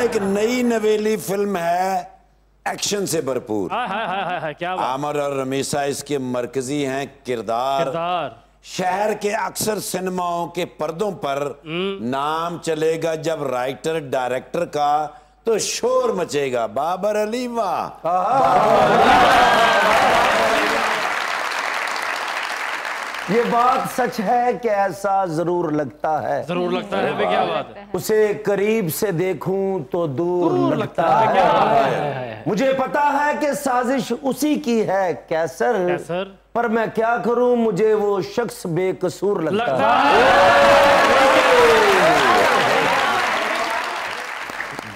एक नई नवेली फिल्म है, एक्शन से भरपूर। क्या बात। आमिर और रमीसा इसके मरकजी हैं किरदार। शहर के अक्सर सिनेमाओं के पर्दों पर नाम चलेगा जब राइटर डायरेक्टर का तो शोर मचेगा। बाबर अली वाह। ये बात सच है कि ऐसा जरूर लगता है। जरूर लगता है। क्या बात है। उसे करीब से देखूं तो दूर लगता है। मुझे पता है कि साजिश उसी की है कैसर, पर मैं क्या करूं, मुझे वो शख्स बेकसूर लगता है।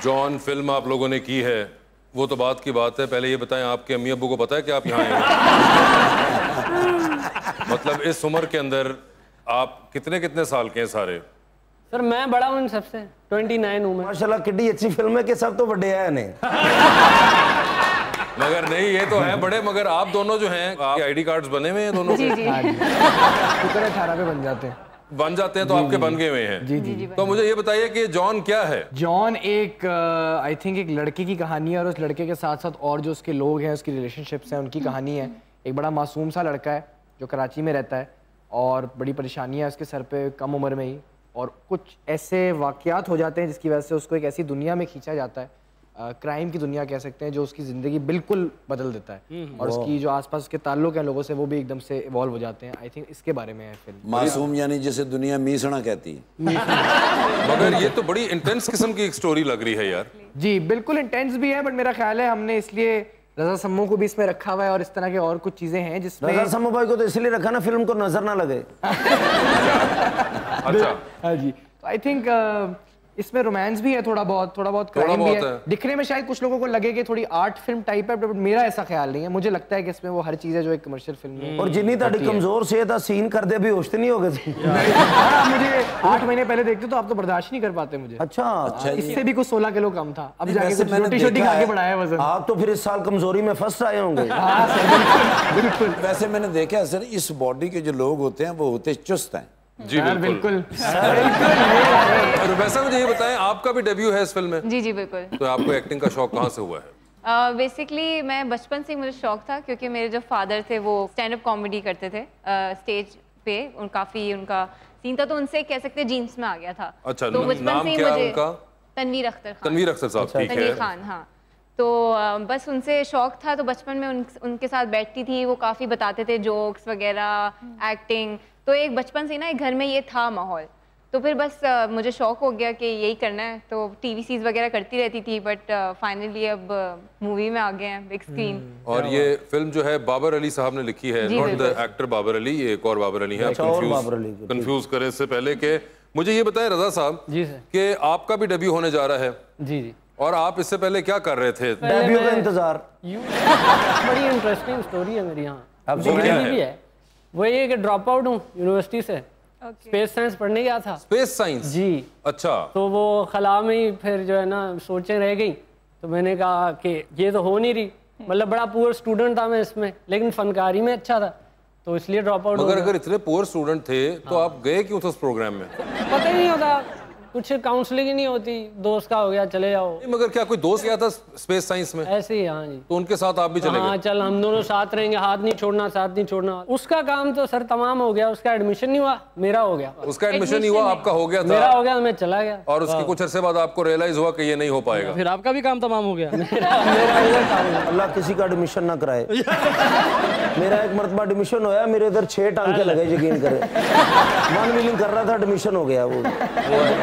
जॉन, फिल्म आप लोगों ने की है वो तो बात की बात है, पहले ये बताएं आपके अम्मी अब्बू को पता है कि आप यहाँ आए हैं? मतलब इस उम्र के अंदर आप कितने साल के हैं सारे? सर मैं बड़ा हूँ सबसे, 29 हूँ मैं। माशाल्लाह कितनी अच्छी फिल्म है कि सब तो बड़े हैं नहीं। मगर नहीं, ये तो है बड़े, मगर आप दोनों जो हैं आपके आईडी कार्ड्स बने हुए हैं दोनों? जी जी। 18 पे बन जाते हैं। तो आपके बन गए हुए हैं। जी। तो मुझे ये बताइए कि जॉन क्या है? जॉन एक आई थिंक एक लड़के की कहानी है और उस लड़के के साथ साथ और जो उसके लोग हैं, उसकी रिलेशनशिप्स हैं, उनकी कहानी है। एक बड़ा मासूम सा लड़का है जो कराची में रहता है और बड़ी परेशानी है उसके सर पे कम उम्र में ही, और कुछ ऐसे वाक़यात हो जाते हैं जिसकी वजह से उसको एक ऐसी दुनिया में खींचा जाता है, क्राइम की दुनिया कह सकते हैं, जो उसकी ज़िंदगी बिल्कुल बदल देता है और उसकी जो आसपास उसके ताल्लुक हैं लोगों से वो भी एकदम से इवॉल्व हो जाते हैं। आई थिंक इसके बारे में है फिल्म। मासूम यानी जिसे दुनिया मीसना कहती है। मगर ये तो बड़ी इंटेंस किस्म की एक स्टोरी लग रही है यार। जी बिल्कुल इंटेंस भी है, बट मेरा ख्याल है हमने इसलिए रजा सम्मू को भी इसमें रखा हुआ है और इस तरह के और कुछ चीजें हैं जिसमें रजा सम्मू भाई को तो इसलिए रखा ना फिल्म को नजर ना लगे। अच्छा। हाँ जी, तो आई थिंक इसमें रोमांस भी है, थोड़ा बहुत क्राइम भी है। दिखने में शायद कुछ लोगों को लगे कि थोड़ी आर्ट फिल्म टाइप है, बट मेरा ऐसा ख्याल नहीं है। मुझे लगता है कि इसमें वो हर चीज है जो एक कमर्शियल फिल्म में। और जिन्नी ताड़ी कमजोर से था सीन कर दे भी होश नहीं हो गए। मुझे 8 महीने पहले देखते तो आप तो बर्दाश्त नहीं कर पाते मुझे। अच्छा इससे भी कुछ 16 किलो कम था, अब जाके रोटी शोटी खा के बढ़ाया वजन। आप तो फिर इस साल कमजोरी में फर्स्ट आए होंगे। बिल्कुल। वैसे मैंने देखा है सर, इस बॉडी के जो लोग होते हैं वो होते चुस्त हैं। जी बिल्कुल। और वैसे मुझे ये बताएं, आपका भी डेब्यू है इस फिल्म में? जी बिल्कुल। तो आपको एक्टिंग का शौक कहाँ से हुआ है? बेसिकली मैं बचपन से मुझे शौक था, क्योंकि मेरे जो फादर थे वो स्टैंड अप कॉमेडी करते थे स्टेज पे, काफी उनका सीन था, तो उनसे कह सकते हैं जीन्स में आ गया था। अच्छा, तो नाम क्या उनका? तनवीर अख्तर खान। तनवीर अख्तर साहब, ठीक है। तनवीर खान, हाँ। तो बस उनसे शौक था, तो बचपन में उनके साथ बैठती थी, वो काफ़ी बताते थे जोक्स वगैरह, एक्टिंग। तो एक बचपन से ना एक घर में ये था माहौल, तो फिर बस मुझे शौक हो गया कि यही करना है। तो टीवी सीरीज वगैरह करती रहती थी, बट फाइनली अब मूवी में आ गए हैं, बिग स्क्रीन। और ये फिल्म जो है बाबर अली साहब ने लिखी है, not the actor Babar Ali, ये एक और बाबर अली है। कंफ्यूज करें इससे पहले के मुझे ये बताएं रजा साहब कि आपका भी डेब्यू होने जा रहा है। जी। और आप इससे पहले क्या कर रहे थे? डेब्यू का इंतजार। बड़ी इंटरेस्टिंग स्टोरी है मेरी यहाँ। अब क्या है? वो ये कि ड्रॉप आउट हूँ यूनिवर्सिटी से, स्पेस साइंस पढ़ने गया था। Space science? जी। अच्छा। तो वो खला में ही फिर जो है ना सोचें रह गई, तो मैंने कहा कि ये तो हो नहीं रही, मतलब बड़ा पुअर स्टूडेंट था मैं इसमें, लेकिन फनकारी में अच्छा था, तो इसलिए ड्रॉप आउट। मगर अगर इतने पुअर स्टूडेंट थे तो आप गए क्यों थे उस प्रोग्राम में? पता ही नहीं होता, कुछ काउंसलिंग ही नहीं होती, दोस्त का हो गया चले जाओ। मगर क्या कोई दोस्त गया था स्पेस साइंस में? ऐसे ही, हाँ जी। तो उनके साथ आप भी चले गए? हाँ, चल हम दोनों साथ रहेंगे, हाथ नहीं छोड़ना, साथ नहीं छोड़ना। उसका काम तो सर तमाम हो गया, उसका एडमिशन नहीं हुआ, मेरा हो गया। उसका एडमिशन नहीं हुआ, आपका हो गया था? मेरा हो गया, मैं चला गया। और उसके कुछ अरसे बाद आपको रियलाइज हुआ कि ये नहीं हो पाएगा? फिर आपका भी काम तमाम हो गया। अल्लाह किसी का एडमिशन ना कराए। मेरा एक मरतबा एडमिशन होया, मेरे इधर 6 टांके लगे, यकीन करे। वन व्हीलिंग कर रहा था, एडमिशन हो गया। वो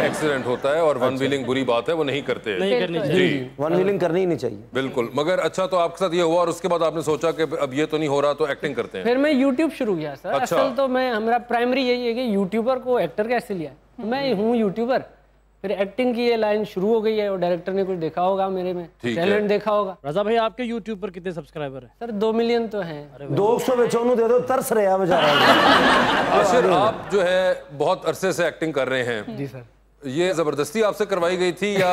एक्सीडेंट होता है और वन व्हीलिंग बुरी बात है, वो नहीं करते। नहीं करनी चाहिए। वन व्हीलिंग करनी ही नहीं चाहिए। बिल्कुल। मगर अच्छा, तो आपके साथ ये हुआ और उसके बाद आपने सोचा कि अब ये तो नहीं हो रहा, तो एक्टिंग करते हैं। फिर मैं यूट्यूब शुरू किया सर। अच्छा। असल तो मैं, हमारा प्राइमरी यही है कि यूट्यूबर को एक्टर कैसे लिया, तो मैं हूँ यूट्यूबर। फिर एक्टिंग की ये लाइन शुरू हो गई है और डायरेक्टर ने कुछ देखा होगा मेरे में, टैलेंट देखा होगा। रजा भाई आपके यूट्यूब पर कितने सब्सक्राइबर हैं? सर 2 मिलियन तो हैं। 200 बेचोनू दे दो, तरस रहे बेचारा। आशिर, आप जो है बहुत अरसे से एक्टिंग कर रहे हैं। जी सर। ये जबरदस्ती आपसे करवाई गई थी या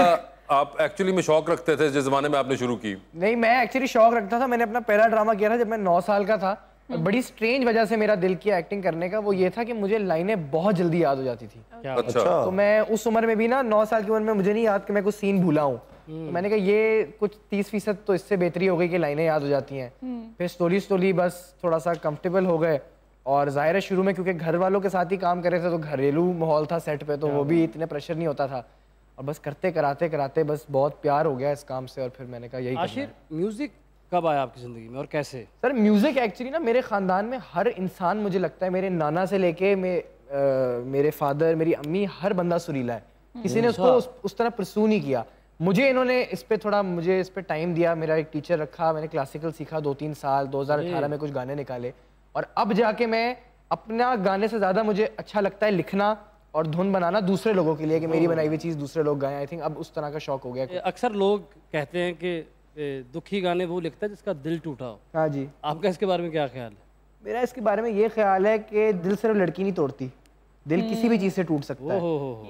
आप एक्चुअली में शौक रखते थे जिस जमाने में आपने शुरू की? नहीं, मैं एक्चुअली शौक रखता था। मैंने अपना पहला ड्रामा किया था जब मैं 9 साल का था। और बड़ी स्ट्रेंज वजह से मेरा दिल किया एक्टिंग करने का, वो ये था कि मुझे लाइनें बहुत जल्दी याद हो जाती थी। अच्छा। तो मैं उस उम्र में भी ना, 9 साल की उम्र में मुझे नहीं याद कि मैं कुछ सीन भूला हूँ। तो मैंने कहा ये कुछ 30% तो इससे बेहतरी हो गई कि लाइनें याद हो जाती हैं। फिर स्लोली बस थोड़ा सा कंफर्टेबल हो गए। और जाहिर है शुरू में क्योंकि घर वालों के साथ ही काम कर रहे थे तो घरेलू माहौल था सेट पे, तो वो भी इतने प्रेशर नहीं होता था। और बस करते कराते बस बहुत प्यार हो गया इस काम से, और फिर मैंने कहा यही आशिर, म्यूजिक कब आया आपकी जिंदगी में और कैसे? सर म्यूजिक एक्चुअली ना मेरे खानदान में हर इंसान, मुझे लगता है मेरे नाना से लेके मेरे फादर, मेरी अम्मी, हर बंदा सुरीला है। किसी ने उसको उस तरह परसू नहीं किया। मुझे इन्होंने इस पे टाइम दिया। मेरा एक टीचर रखा, मैंने क्लासिकल सीखा 2-3 साल, 2018 में कुछ गाने निकाले, और अब जाके मैं अपना गाने से ज़्यादा मुझे अच्छा लगता है लिखना और धुन बनाना दूसरे लोगों के लिए, कि मेरी बनाई हुई चीज़ दूसरे लोग गाएं। आई थिंक अब उस तरह का शौक हो गया। अक्सर लोग कहते हैं कि दुखी गाने वो लिखता है जिसका दिल टूटा हो। हाँ जी। आपका इसके बारे में क्या ख्याल है? मेरा इसके बारे में ये ख्याल है कि दिल सिर्फ लड़की नहीं तोड़ती, दिल किसी भी चीज से टूट सकता है।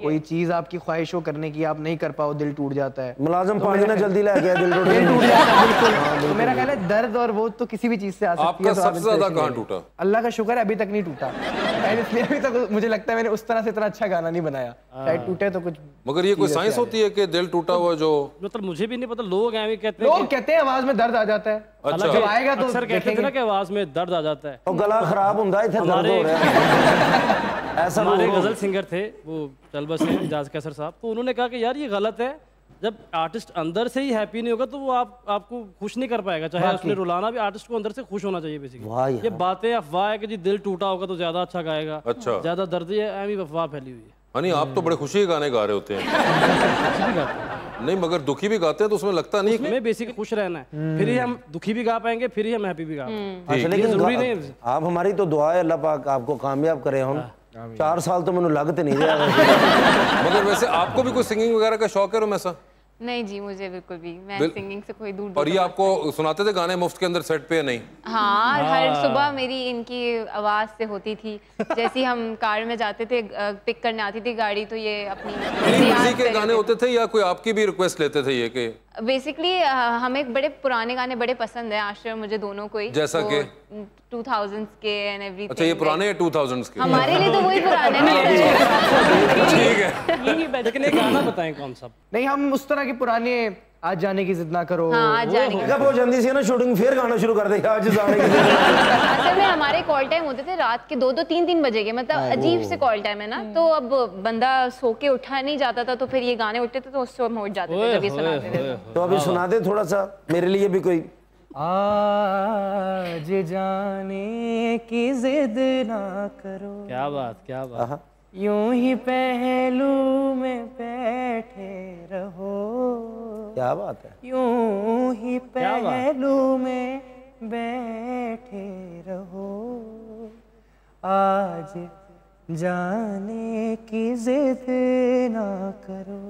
कोई चीज आपकी ख्वाहिशों करने की आप नहीं कर पाओ, दिल टूट जाता है। मुलाजिम पानी ना जल्दी ला गया, दिल टूट जाता है। बिल्कुल। तो मेरा ख्याल है दर्द और वो तो किसी भी चीज से आ सकती है। आपका सबसे ज्यादा कहाँ टूटा? अल्लाह का शुक्र है अभी तक नहीं टूटा। इसलिए अभी तक मुझे लगता है मैंने उस तरह से इतना अच्छा गाना नहीं बनाया। शायद टूटे तो कुछ। मगर ये कोई साइंस होती है कि दिल टूटा हुआ जो, मतलब मुझे भी नहीं पता, लोग कहते हैं, लोग कहते हैं आवाज में दर्द आ जाता है। अच्छा। जब आएगा तो अक्सर कहते हैं ना कि आवाज में दर्द आ जाता है। तो गला खराब होता है, इधर दर्द हो रहा है। ऐसा हमारे गजल सिंगर थे वो चलबस से जाज कैसर साहब, तो उन्होंने कहा कि यार ये गलत है, जब आर्टिस्ट अंदर से ही हैप्पी नहीं होगा तो वो आपको खुश नहीं कर पाएगा, चाहे उसने रुलाना भी, आर्टिस्ट को अंदर से खुश होना चाहिए बेसिकली। ये बातें अफवाह है कि जी दिल टूटा होगा तो ज्यादा अच्छा गाएगा, अच्छा ज्यादा दर्द, ये अफवाह फैली हुई है। नहीं, आप तो बड़े खुशी के गाने गा रहे होते हैं। नहीं, मगर दुखी भी गाते हैं तो उसमें लगता नहीं है। बेसिकली खुश रहना है, फिर ही हम दुखी भी गा पाएंगे, फिर ही हम हैप्पी भी गा पाएंगे। लेकिन जरूरी नहीं है। आप हमारी तो दुआ है, अल्लाह पाक आपको कामयाब करे। हम 4 साल तो मैंने लगते नहीं रहा। मगर वैसे आपको भी कोई सिंगिंग वगैरह का शौक है रोमैसा? नहीं जी, मुझे बिल्कुल भी, मैं सिंगिंग से कोई दूर। और ये आपको सुनाते थे गाने मुफ्त के अंदर सेट पे? नहीं, हाँ, हर सुबह मेरी इनकी आवाज से होती थी। जैसे हम कार में जाते थे, पिक करने आती थी गाड़ी, तो ये अपनी किसी के गाने होते थे या कोई आपकी भी रिक्वेस्ट लेते थे? ये कि बेसिकली हमें बड़े पुराने गाने बड़े पसंद हैं आश्रय, मुझे दोनों को ही। जैसा कि 2000s के एंड एवरीथिंग। अच्छा, ये पुराने हैं 2000s के? हमारे लिए तो वही पुराने हैं। ठीक है, लेकिन एक गाना बताएं कौन सा? नहीं, हम उस तरह के पुराने आज जाने की जिद ना करो। हाँ, आज जाने की। कब हो जाती थी ना शूटिंग, फिर गाना शुरू कर देगा आज जाने की। असल में हमारे कॉल टाइम होते थे रात के 2-2, 3-3 बजे के, मतलब अजीब से कॉल टाइम है ना। तो अब बंदा सो के उठा नहीं जाता था, तो फिर ये गाने उठते थे तो उससे हम उठ जाते थे जब ये सुनाते थे। तो अभी सुना दे थोड़ा सा मेरे लिए भी कोई। आज जाने की जिद ना करो। क्या बात, क्या बात। यूं ही पहलू में बैठे रहो। क्या बात है। यूं ही पहलू में बैठे रहो, आज जाने की जिद ना करो।